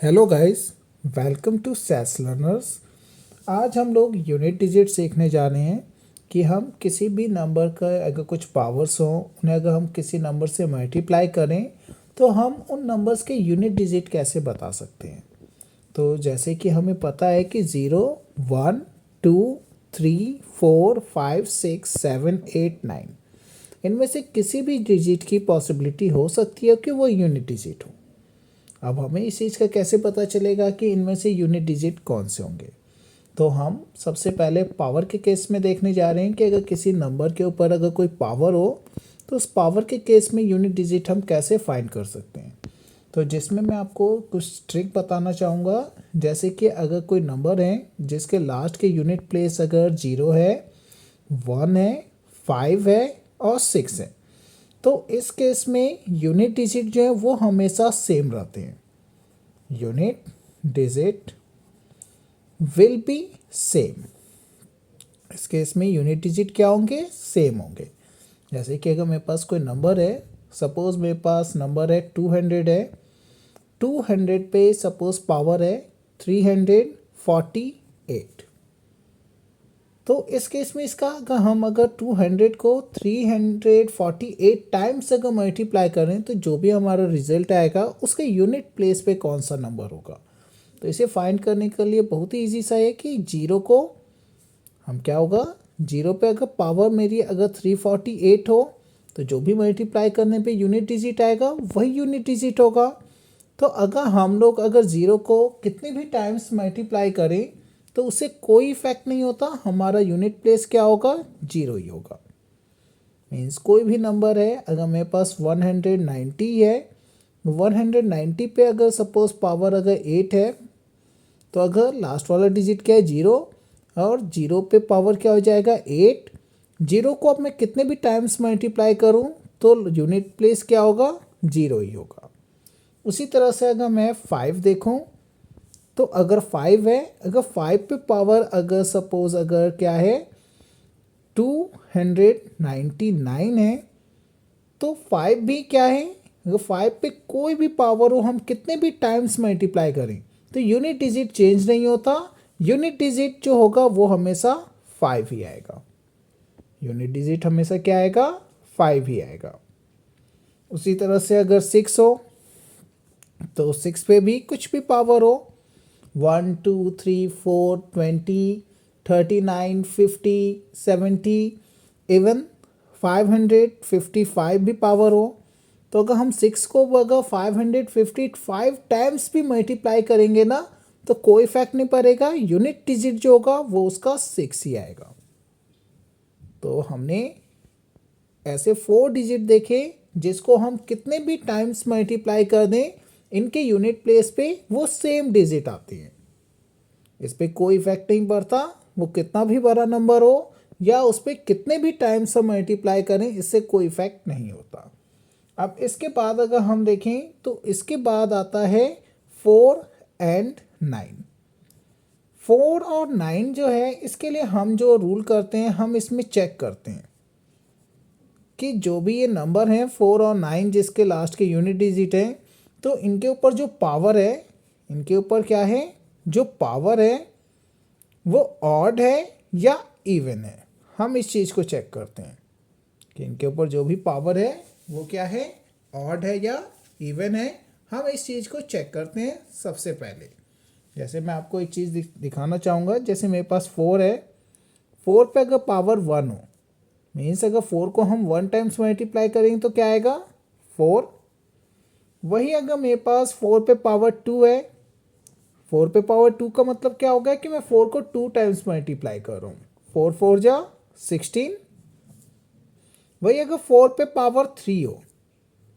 Hello guys, welcome to SAS learners. आज हम लोग यूनिट डिजिट सीखने जा रहे हैं कि हम किसी भी नंबर का अगर कुछ पावर्स हों उन्हें अगर हम किसी नंबर से मल्टीप्लाई करें तो हम उन नंबर्स के यूनिट डिजिट कैसे बता सकते हैं। तो जैसे कि हमें पता है कि 0, 1, 2, 3, 4, 5, 6, 7, 8, 9 इनमें से किसी भी डिजिट की पॉसिबिलिटी हो सकती है कि वो यूनिट डिजिट हो। अब हमें इस चीज़ का कैसे पता चलेगा कि इनमें से यूनिट डिजिट कौन से होंगे। तो हम सबसे पहले पावर के केस में देखने जा रहे हैं कि अगर किसी नंबर के ऊपर अगर कोई पावर हो तो उस पावर के केस में यूनिट डिजिट हम कैसे फाइंड कर सकते हैं। तो जिसमें मैं आपको कुछ ट्रिक बताना चाहूँगा। जैसे कि अगर कोई नंबर है जिसके लास्ट के यूनिट प्लेस अगर 0 है, 1 है, 5 है और 6 है, तो इस केस में यूनिट डिजिट जो है वो हमेशा सेम रहते हैं। Unit digit will be same. इस केस में यूनिट डिजिट क्या होंगे? सेम होंगे। जैसे कि अगर मेरे पास कोई नंबर है, सपोज मेरे पास नंबर है 200 है, 200 पे सपोज पावर है 348। तो इस केस में इसका अगर 200 को 348 टाइम्स अगर मल्टीप्लाई करें तो जो भी हमारा रिजल्ट आएगा उसके यूनिट प्लेस पे कौन सा नंबर होगा। तो इसे फाइंड करने के लिए बहुत ही ईजी सा है कि जीरो को हम क्या होगा, जीरो पे अगर पावर मेरी अगर 348 हो तो जो भी मल्टीप्लाई करने पे यूनिट डिजिट आएगा वही यूनिट डिजिट होगा। तो अगर हम लोग अगर ज़ीरो को कितने भी टाइम्स मल्टीप्लाई करें तो उससे कोई इफेक्ट नहीं होता, हमारा यूनिट प्लेस क्या होगा, जीरो ही होगा। मीन्स कोई भी नंबर है, अगर मेरे पास 190 है, 190 पे अगर सपोज पावर अगर 8 है तो अगर लास्ट वाला डिजिट क्या है, जीरो, और जीरो पे पावर क्या हो जाएगा, 8। जीरो को अब मैं कितने भी टाइम्स मल्टीप्लाई करूं तो यूनिट प्लेस क्या होगा, जीरो ही होगा। उसी तरह से अगर मैं 5 देखूं तो अगर 5 है, अगर 5 पे पावर अगर सपोज अगर क्या है 299 है तो 5 भी क्या है, अगर 5 पे कोई भी पावर हो हम कितने भी टाइम्स मल्टीप्लाई करें तो यूनिट डिजिट चेंज नहीं होता। यूनिट डिजिट जो होगा वो हमेशा 5 ही आएगा। यूनिट डिजिट हमेशा क्या आएगा, 5 ही आएगा। उसी तरह से अगर 6 हो तो 6 पे भी कुछ भी पावर हो, 1, 2, 3, 4, 20, 39, 50, 70, इवन 555 भी पावर हो, तो अगर हम 6 को अगर 555 टाइम्स भी मल्टीप्लाई करेंगे ना तो कोई इफेक्ट नहीं पड़ेगा, यूनिट डिजिट जो होगा वो उसका 6 ही आएगा। तो हमने ऐसे 4 डिजिट देखे जिसको हम कितने भी टाइम्स मल्टीप्लाई कर दें इनके यूनिट प्लेस पे वो सेम डिजिट आती है। इस पर कोई इफेक्ट नहीं पड़ता, वो कितना भी बड़ा नंबर हो या उस पर कितने भी टाइम्स हम मल्टीप्लाई करें इससे कोई इफेक्ट नहीं होता। अब इसके बाद अगर हम देखें तो इसके बाद आता है 4 और 9। 4 और 9 जो है इसके लिए हम जो रूल करते हैं हम इसमें चेक करते हैं कि जो भी ये नंबर हैं 4 और 9 जिसके लास्ट के यूनिट डिजिट हैं तो इनके ऊपर जो पावर है, इनके ऊपर क्या है, जो पावर है वो ऑड है या इवन है। हम इस चीज़ को चेक करते हैं कि इनके ऊपर जो भी पावर है वो क्या है, ऑड है या इवन है। हम इस चीज़ को चेक करते हैं सबसे पहले। जैसे मैं आपको एक चीज़ दिखाना चाहूँगा, जैसे मेरे पास 4 है, 4 पे अगर पावर 1 हो मीन्स अगर 4 को हम 1 टाइम्स मल्टीप्लाई करेंगे तो क्या आएगा, 4। वही अगर मेरे पास 4 पे पावर 2 है, 4 पे पावर 2 का मतलब क्या होगा कि मैं 4 को 2 टाइम्स मल्टीप्लाई कर रहा हूँ, 4 4 जा 16। वही अगर 4 पे पावर 3 हो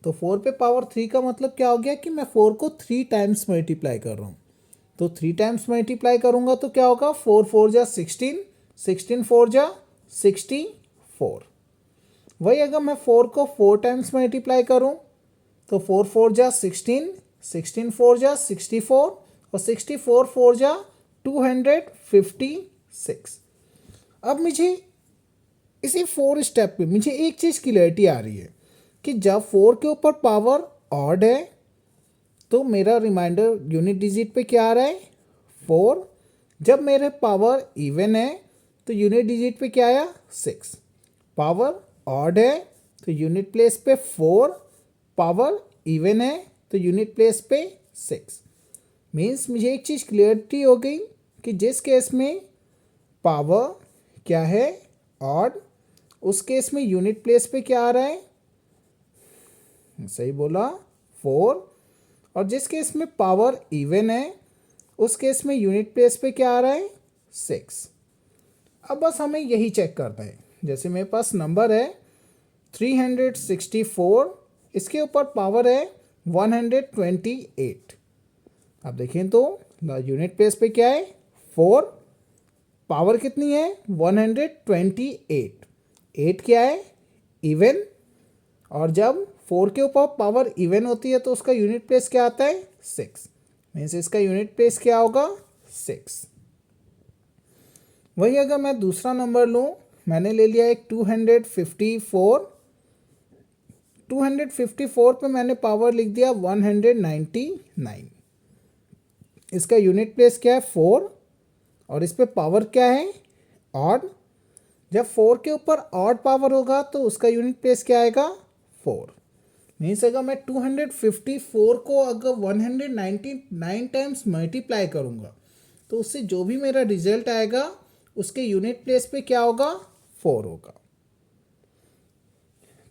तो 4 पे पावर 3 का मतलब क्या हो गया कि मैं 4 को 3 टाइम्स मल्टीप्लाई कर रहा हूँ। तो 3 टाइम्स मल्टीप्लाई करूँगा तो क्या होगा, 4 4 जा 16, 16 4 जा 64। वही अगर मैं 4 को 4 टाइम्स मल्टीप्लाई करूँ तो 4 4 जा 16, 16 4 जा 64 और 64 4 जा 256। अब मुझे इसी 4 स्टेप पे मुझे एक चीज़ क्लियरिटी आ रही है कि जब 4 के ऊपर पावर ऑड है तो मेरा रिमाइंडर यूनिट डिजिट पे क्या आ रहा है 4। जब मेरे पावर इवन है तो यूनिट डिजिट पे क्या आया 6। पावर ऑड है तो यूनिट प्लेस पे 4। पावर इवन है तो यूनिट प्लेस पे 6। मीन्स मुझे एक चीज़ क्लियरिटी हो गई कि जिस केस में पावर क्या है ऑड, उस केस में यूनिट प्लेस पे क्या आ रहा है, सही बोला 4। और जिस केस में पावर इवन है उस केस में यूनिट प्लेस पे क्या आ रहा है 6। अब बस हमें यही चेक करना है। जैसे मेरे पास नंबर है 364, इसके ऊपर पावर है 128। अब देखें तो यूनिट प्लेस पे क्या है 4, पावर कितनी है 128, 8 क्या है इवन। और जब 4 के ऊपर पावर इवन होती है तो उसका यूनिट प्लेस क्या आता है 6। मीन्स इसका यूनिट प्लेस क्या होगा 6। वही अगर मैं दूसरा नंबर लूँ, मैंने ले लिया एक 254। 254 पे मैंने पावर लिख दिया 199। इसका यूनिट प्लेस क्या है 4 और इस पे पावर क्या है ऑड। जब 4 के ऊपर ऑड पावर होगा तो उसका यूनिट प्लेस क्या आएगा 4। मीन्स अगर मैं 254 को अगर 199 टाइम्स मल्टीप्लाई करूँगा तो उससे जो भी मेरा रिजल्ट आएगा उसके यूनिट प्लेस पे क्या होगा 4 होगा।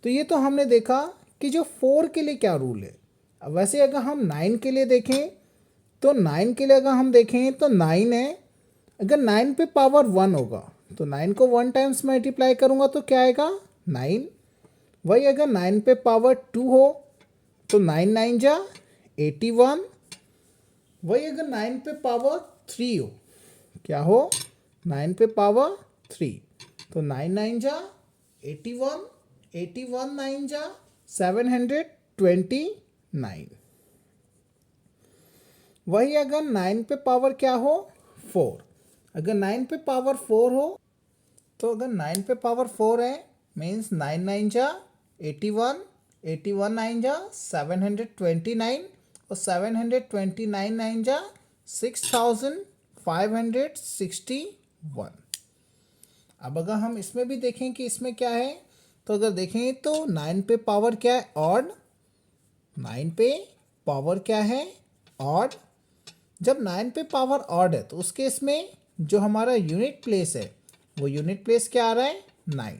तो ये तो हमने देखा कि जो 4 के लिए क्या रूल है। अब वैसे अगर हम 9 के लिए देखें तो 9 के लिए अगर हम देखें तो 9 है, अगर 9 पे पावर 1 होगा तो 9 को 1 टाइम्स मल्टीप्लाई करूँगा तो क्या आएगा 9। वही अगर 9 पे पावर 2 हो तो 9 9 जा 81। वही अगर 9 पे पावर 3 हो, क्या हो 9 पे पावर 3 तो 9 9 जा 81, 81 9 जा 729। वही अगर 9 पे पावर क्या हो 4, अगर 9 पे पावर 4 हो तो अगर 9 पे पावर 4 है मीन्स 9 9 जा 81, 81 9 जा 729 और 729 9 जा 6561। अब अगर हम इसमें भी देखें कि इसमें क्या है तो अगर देखें तो 9 पे पावर क्या है ऑड, 9 पे पावर क्या है ऑड। जब 9 पे पावर ऑड है तो उस केस में जो हमारा यूनिट प्लेस है वो यूनिट प्लेस क्या आ रहा है 9।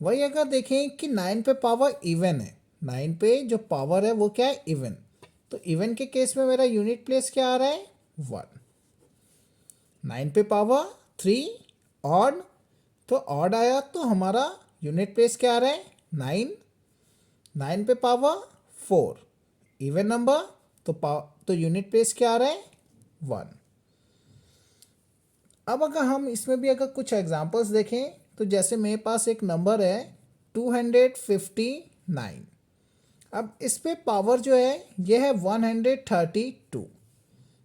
वही अगर देखें कि 9 पे पावर इवन है, 9 पे जो पावर है वो क्या है इवन, तो इवन के केस में मेरा यूनिट प्लेस क्या आ रहा है 1। 9 पे पावर 3 ऑड, तो ऑड आया तो हमारा यूनिट प्लेस क्या आ रहा है 9। 9 पे पावर 4 इवन नंबर तो यूनिट प्लेस क्या आ रहा है 1। अब अगर हम इसमें भी अगर कुछ एग्जांपल्स देखें तो जैसे मेरे पास एक नंबर है 259। अब इस पे पावर जो है यह है 132।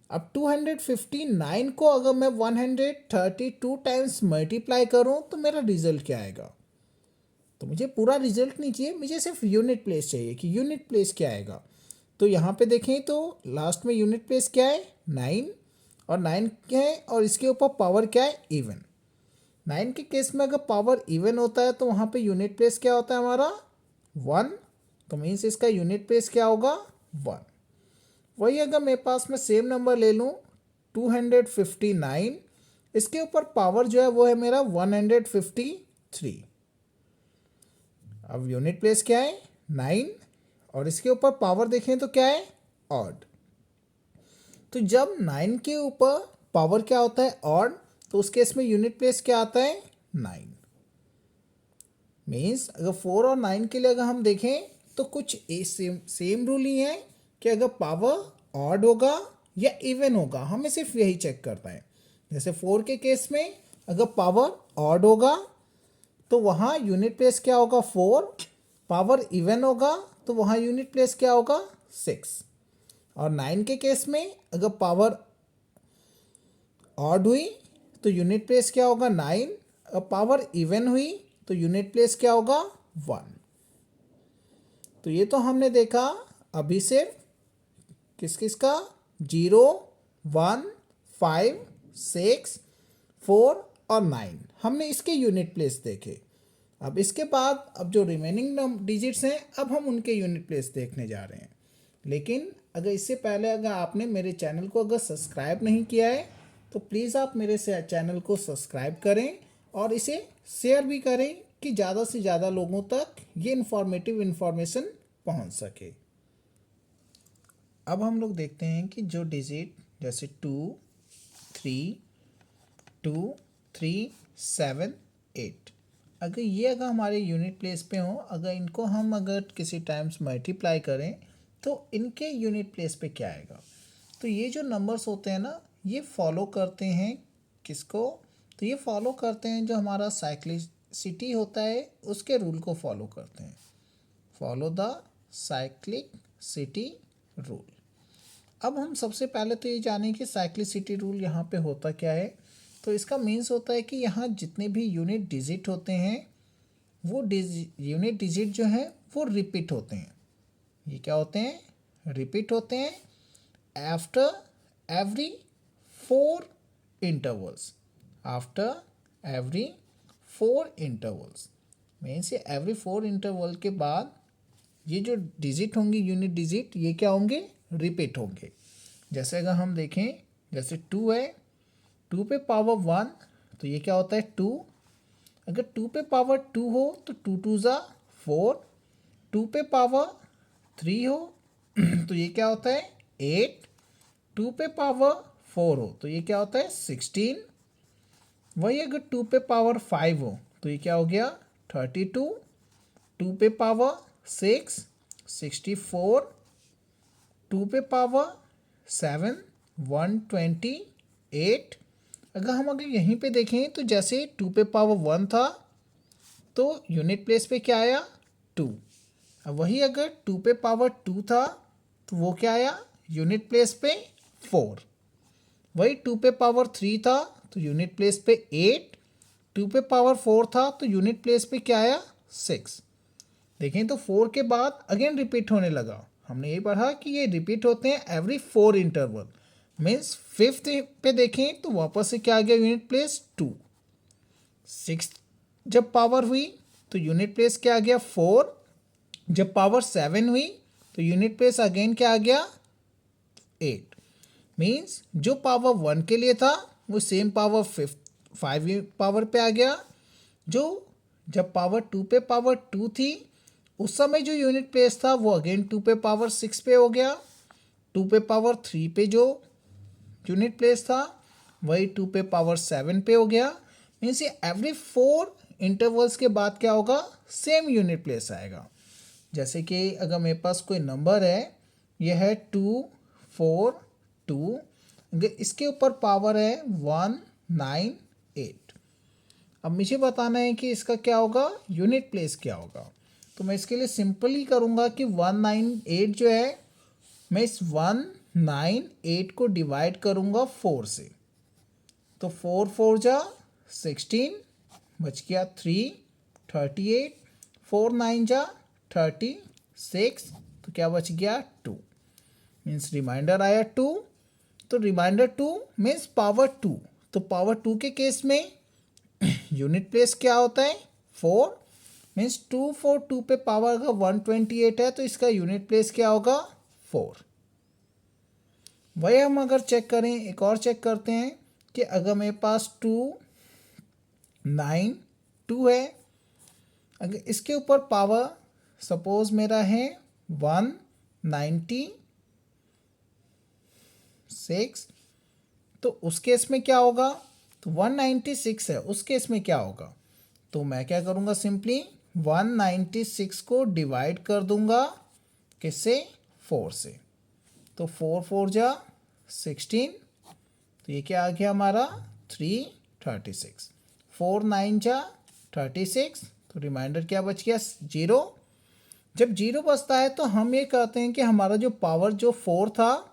अब 259 को अगर मैं 132 टाइम्स मल्टीप्लाई करूं तो मेरा रिजल्ट क्या आएगा। तो मुझे पूरा रिजल्ट नहीं चाहिए, मुझे सिर्फ यूनिट प्लेस चाहिए कि यूनिट प्लेस क्या आएगा। तो यहाँ पे देखें तो लास्ट में यूनिट प्लेस क्या है 9 और 9 क्या है और इसके ऊपर पावर क्या है इवन। 9 के केस में अगर पावर इवन होता है तो वहाँ पे यूनिट प्लेस क्या होता है हमारा 1, तो मीन्स इसका यूनिट प्लेस क्या होगा 1। वही अगर मेरे पास में सेम नंबर ले लूँ 259, इसके ऊपर पावर जो है वो है मेरा 153। अब यूनिट प्लेस क्या है 9 और इसके ऊपर पावर देखें तो क्या है ऑड। तो जब 9 के ऊपर पावर क्या होता है ऑड तो उस केस में यूनिट प्लेस क्या आता है 9। मीन्स अगर 4 और 9 के लिए अगर हम देखें तो कुछ सेम रूल ही है कि अगर पावर ऑड होगा या इवन होगा, हमें सिर्फ यही चेक करना है। जैसे 4 के केस में अगर पावर ऑड होगा तो वहाँ यूनिट प्लेस क्या होगा 4, पावर इवन होगा तो वहाँ यूनिट प्लेस क्या होगा 6। और 9 के केस में अगर पावर ऑड हुई तो यूनिट प्लेस क्या होगा 9, और पावर इवन हुई तो यूनिट प्लेस क्या होगा 1। तो ये तो हमने देखा अभी सिर्फ किस किस का, 0, 1, 5, 6, 4 और 9, हमने इसके यूनिट प्लेस देखे। अब इसके बाद अब जो रिमेनिंग डिजिट्स हैं अब हम उनके यूनिट प्लेस देखने जा रहे हैं। लेकिन अगर इससे पहले अगर आपने मेरे चैनल को अगर सब्सक्राइब नहीं किया है तो प्लीज़ आप मेरे से चैनल को सब्सक्राइब करें और इसे शेयर भी करें कि ज़्यादा से ज़्यादा लोगों तक ये इन्फॉर्मेटिव इन्फॉर्मेशन पहुंच सके। अब हम लोग देखते हैं कि जो डिजिट जैसे 2, 3, 2, 3, 7, 8, अगर हमारे यूनिट प्लेस पे हो, अगर इनको हम अगर किसी टाइम्स मल्टीप्लाई करें तो इनके यूनिट प्लेस पे क्या आएगा। तो ये जो नंबर्स होते हैं ना, ये फॉलो करते हैं किसको, तो ये फॉलो करते हैं जो हमारा साइक्लिसिटी होता है उसके रूल को फॉलो करते हैं। Follow the cyclicity rule. अब हम सबसे पहले तो ये जानें कि साइक्लिसिटी रूल यहाँ पे होता क्या है। तो इसका मीन्स होता है कि यहाँ जितने भी यूनिट डिजिट होते हैं वो यूनिट डिजिट जो है वो रिपीट होते हैं। ये क्या होते हैं, रिपीट होते हैं after every 4 intervals. After every 4 intervals means ये एवरी 4 इंटरवल के बाद ये जो डिजिट होंगे यूनिट डिजिट ये क्या होंगे, रिपीट होंगे। जैसे अगर हम देखें जैसे 2 है, 2 पे पावर 1 तो ये क्या होता है 2। अगर 2 पे पावर 2 हो तो 2 2 ज़ा 4। 2 पे पावर 3 हो तो ये क्या होता है 8। 2 पे पावर 4 हो तो ये क्या होता है 16। वही अगर 2 पे पावर 5 हो तो ये क्या हो गया 32। 2 पे पावर 6 64। 2 पे पावर 7 128। अगर यहीं पे देखें तो जैसे 2 पे पावर 1 था तो यूनिट प्लेस पे क्या आया 2। अब वही अगर 2 पे पावर 2 था तो वो क्या आया यूनिट प्लेस पे 4। वही 2 पे पावर 3 था तो यूनिट प्लेस पे 8। 2 पे पावर 4 था तो यूनिट प्लेस पे क्या आया 6। देखें तो 4 के बाद अगेन रिपीट होने लगा। हमने ये पढ़ा कि ये रिपीट होते हैं एवरी 4 इंटरवल। मीन्स 5th पे देखें तो वापस से क्या आ गया यूनिट प्लेस 2। 6th जब पावर हुई तो यूनिट प्लेस क्या आ गया 4। जब पावर 7 हुई तो यूनिट प्लेस अगेन क्या आ गया 8। मीन्स जो पावर 1 के लिए था वो सेम पावर 5 पावर पे आ गया। जो जब पावर 2 पे पावर 2 थी उस समय जो यूनिट प्लेस था वो अगेन 2 पे पावर 6 पे हो गया। 2 पे पावर 3 पे जो यूनिट प्लेस था वही 2 पे पावर 7 पे हो गया। मीन्स ये एवरी 4 इंटरवल्स के बाद क्या होगा सेम यूनिट प्लेस आएगा। जैसे कि अगर मेरे पास कोई नंबर है ये है 2 4 2, अगर इसके ऊपर पावर है 1 9 8। अब मुझे बताना है कि इसका क्या होगा यूनिट प्लेस क्या होगा। तो मैं इसके लिए सिंपल ही करूँगा कि 198 जो है मैं इस 198 को डिवाइड करूँगा 4 से। तो 4 4 जा 16 बच गया 3 38। 4 9 जा 36 तो क्या बच गया 2। मीन्स रिमाइंडर आया 2। तो रिमाइंडर 2 मीन्स पावर 2। तो पावर 2 के केस में यूनिट प्लेस क्या होता है 4। मीन्स 2 4 2 पे पावर अगर 128 है तो इसका यूनिट प्लेस क्या होगा 4। वही हम अगर चेक करें एक और चेक करते हैं कि अगर मेरे पास 2 9 2 है, अगर इसके ऊपर पावर सपोज मेरा है 196 तो उस केस में क्या होगा। तो 196 है उस केस में क्या होगा। तो मैं क्या करूँगा सिंपली 196 को डिवाइड कर दूंगा किससे 4 से। तो 4 4 जा 16 तो ये क्या आ गया हमारा 336। 4 9 जा 36 तो रिमाइंडर क्या बच गया 0। जब 0 बचता है तो हम ये कहते हैं कि हमारा जो पावर जो 4 था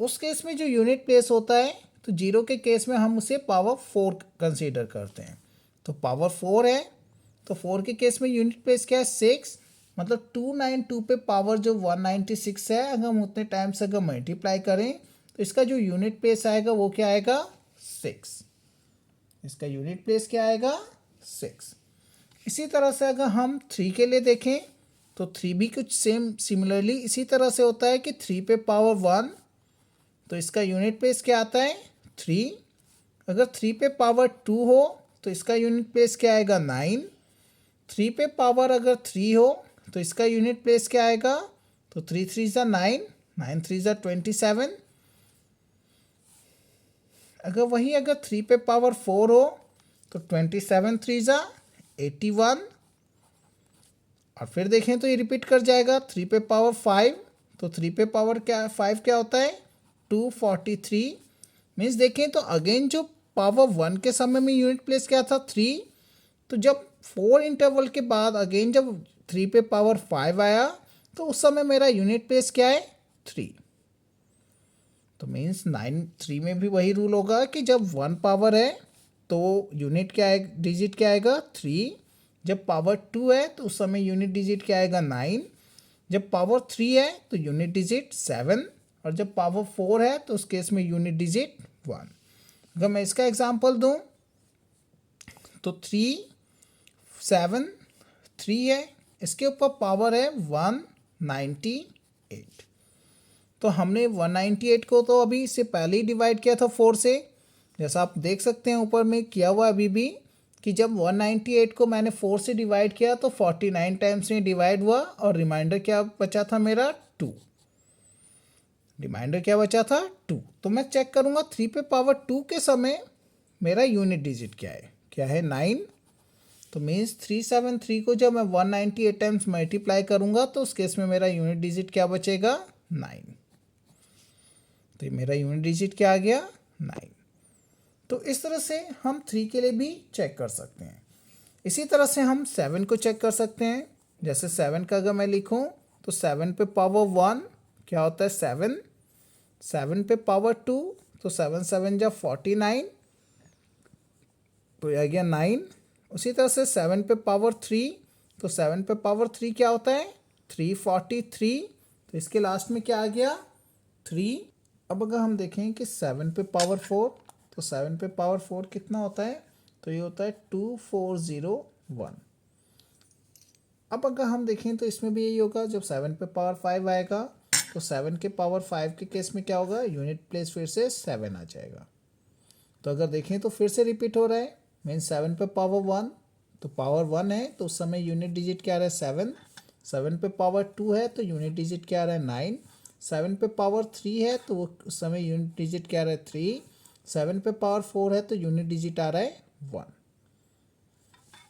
उस केस में जो यूनिट प्लेस होता है तो 0 के केस में हम उसे पावर 4 कंसीडर करते हैं। तो पावर 4 है तो 4 के केस में यूनिट प्लेस क्या है 6। मतलब 292 पे पावर जो 196 है, अगर हम उतने टाइम से अगर मल्टीप्लाई करें तो इसका जो यूनिट प्लेस आएगा वो क्या आएगा 6। इसका यूनिट प्लेस क्या आएगा 6। इसी तरह से अगर हम 3 के लिए देखें तो 3 भी कुछ सेम सिमिलरली इसी तरह से होता है कि 3 पे पावर 1, तो इसका यूनिट प्लेस क्या आता है 3। अगर 3 पे पावर 2 हो तो इसका यूनिट प्लेस क्या आएगा 9। 3 पे पावर अगर 3 हो तो इसका यूनिट प्लेस क्या आएगा, तो 3 3 ज़ा 9, 9 3 ज़ा 27। अगर वही अगर 3 पे पावर 4 हो तो 27 3 ज़ा 81। और फिर देखें तो ये रिपीट कर जाएगा 3 पे पावर 5, तो 3 पे पावर क्या 5 क्या होता है 243। मीन्स देखें तो अगेन जो पावर 1 के समय में यूनिट प्लेस क्या था 3, तो जब 4 इंटरवल के बाद अगेन जब 3 पे पावर 5 आया तो उस समय मेरा यूनिट प्लेस क्या है 3। तो मीन्स 3 में भी वही रूल होगा कि जब 1 पावर है तो यूनिट क्या है डिजिट क्या आएगा 3। जब पावर 2 है तो उस समय यूनिट डिजिट क्या आएगा 9। जब पावर 3 है तो यूनिट डिजिट 7। और जब पावर 4 है तो उस केस में यूनिट डिजिट 1। अगर मैं इसका एग्जांपल दूं तो 3 7 3 है, इसके ऊपर पावर है 198। तो हमने 198 को तो अभी इससे पहले ही डिवाइड किया था 4 से, जैसा आप देख सकते हैं ऊपर में किया हुआ अभी भी कि जब 198 को मैंने 4 से डिवाइड किया तो 49 टाइम्स में डिवाइड हुआ और रिमाइंडर क्या बचा था मेरा 2। रिमाइंडर क्या बचा था 2। तो मैं चेक करूँगा 3 पे पावर 2 के समय मेरा यूनिट डिजिट क्या है 9। तो मीन्स 373 को जब मैं 198 टाइम्स मल्टीप्लाई करूँगा तो उस केस में मेरा यूनिट डिजिट क्या बचेगा 9। तो मेरा यूनिट डिजिट क्या आ गया 9। तो इस तरह से हम 3 के लिए भी चेक कर सकते हैं। इसी तरह से हम 7 को चेक कर सकते हैं। जैसे 7 का अगर मैं लिखूं तो 7 पे पावर 1 क्या होता है 7। 7 पे पावर 2 तो 7 7 जा 49, तो आ गया 9। उसी तरह से 7 पे पावर 3 तो 7 पे पावर 3 क्या होता है 343, तो इसके लास्ट में क्या आ गया 3। अब अगर हम देखें कि 7 पे पावर 4 तो 7 पे पावर 4 कितना होता है, तो ये होता है 2401। अब अगर हम देखें तो इसमें भी यही होगा, जब 7 पे पावर 5 आएगा तो 7 के पावर 5 के केस में क्या होगा यूनिट प्लेस फिर से 7 आ जाएगा। तो अगर देखें तो फिर से रिपीट हो रहा है, मीन्स 7 पे पावर 1 तो पावर 1 है तो उस समय यूनिट डिजिट क्या आ रहा है 7। 7 पे पावर 2 है तो यूनिट डिजिट क्या आ रहा है 9। 7 पे पावर 3 है तो उस समय यूनिट डिजिट क्या आ रहा है 3। 7 पे पावर 4 है तो यूनिट डिजिट आ रहा है 1।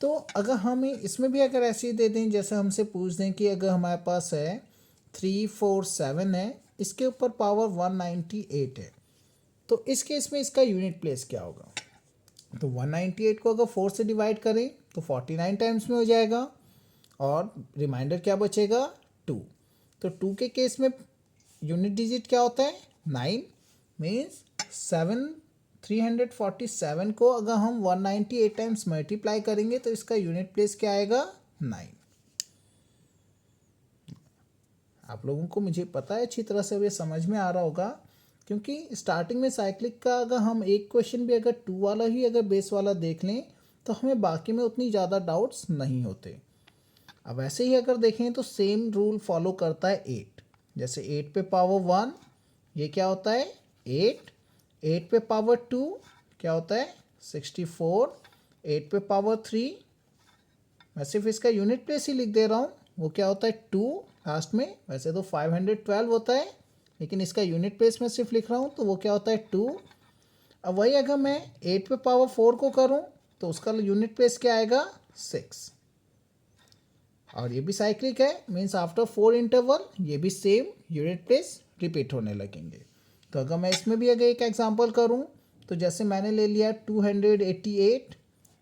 तो अगर हम इसमें भी अगर ऐसे ही दे दें, जैसे हमसे पूछ दें कि अगर हमारे पास है 347 है, इसके ऊपर पावर 198 है, तो इस केस में इसका यूनिट प्लेस क्या होगा। तो 198 को अगर 4 से डिवाइड करें तो 49 टाइम्स में हो जाएगा और रिमाइंडर क्या बचेगा 2। तो 2 के केस में यूनिट डिजिट क्या होता है 9। मीन्स 347 को अगर हम 198 टाइम्स मल्टीप्लाई करेंगे तो इसका यूनिट प्लेस क्या आएगा 9। आप लोगों को मुझे पता है अच्छी तरह से ये समझ में आ रहा होगा, क्योंकि स्टार्टिंग में साइक्लिक का अगर हम एक क्वेश्चन भी अगर 2 वाला ही अगर बेस वाला देख लें तो हमें बाकी में उतनी ज़्यादा डाउट्स नहीं होते। अब ऐसे ही अगर देखें तो सेम रूल फॉलो करता है 8। जैसे 8 पे पावर 1 ये क्या होता है 8। 8 पे पावर 2 क्या होता है 64। 8 पे पावर 3 मैं सिर्फ इसका यूनिट प्लेस ही लिख दे रहा हूँ, वो क्या होता है 2 लास्ट में। वैसे तो 512 होता है लेकिन इसका यूनिट प्लेस में सिर्फ लिख रहा हूँ तो वो क्या होता है 2। अब वही अगर मैं 8 पे पावर 4 को करूँ तो उसका यूनिट प्लेस क्या आएगा 6। और ये भी साइक्लिक है, मीन्स आफ्टर 4 इंटरवल ये भी सेम यूनिट प्लेस रिपीट होने लगेंगे। तो अगर मैं इसमें भी अगर एक एग्जांपल करूं तो जैसे मैंने ले लिया 288,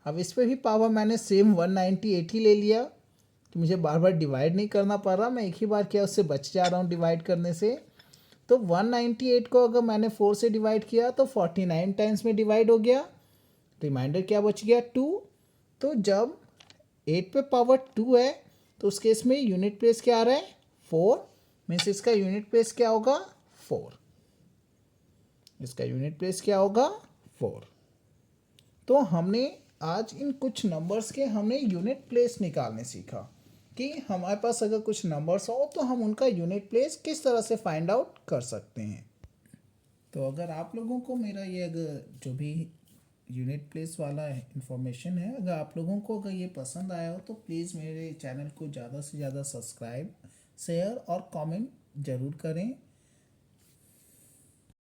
अब इस पर भी पावर मैंने सेम 198 ही ले लिया, तो मुझे बार बार डिवाइड नहीं करना पड़ रहा, मैं एक ही बार क्या उससे बच जा रहा हूँ डिवाइड करने से। तो 198 को अगर मैंने 4 से डिवाइड किया तो 49 टाइम्स में डिवाइड हो गया, रिमाइंडर क्या बच गया 2। तो जब 8 पे पावर 2 है तो उस केस में यूनिट प्लेस क्या आ रहा है 4, मीन्स इसका यूनिट प्लेस क्या होगा 4, इसका यूनिट प्लेस क्या होगा 4। तो हमने आज इन कुछ नंबर्स के हमने यूनिट प्लेस निकालने सीखा कि हमारे पास अगर कुछ नंबर्स हो तो हम उनका यूनिट प्लेस किस तरह से फाइंड आउट कर सकते हैं। तो अगर आप लोगों को मेरा ये अगर जो भी यूनिट प्लेस वाला इन्फॉर्मेशन है, अगर आप लोगों को अगर ये पसंद आया हो तो प्लीज़ मेरे चैनल को ज़्यादा से ज़्यादा सब्सक्राइब, शेयर और कमेंट ज़रूर करें।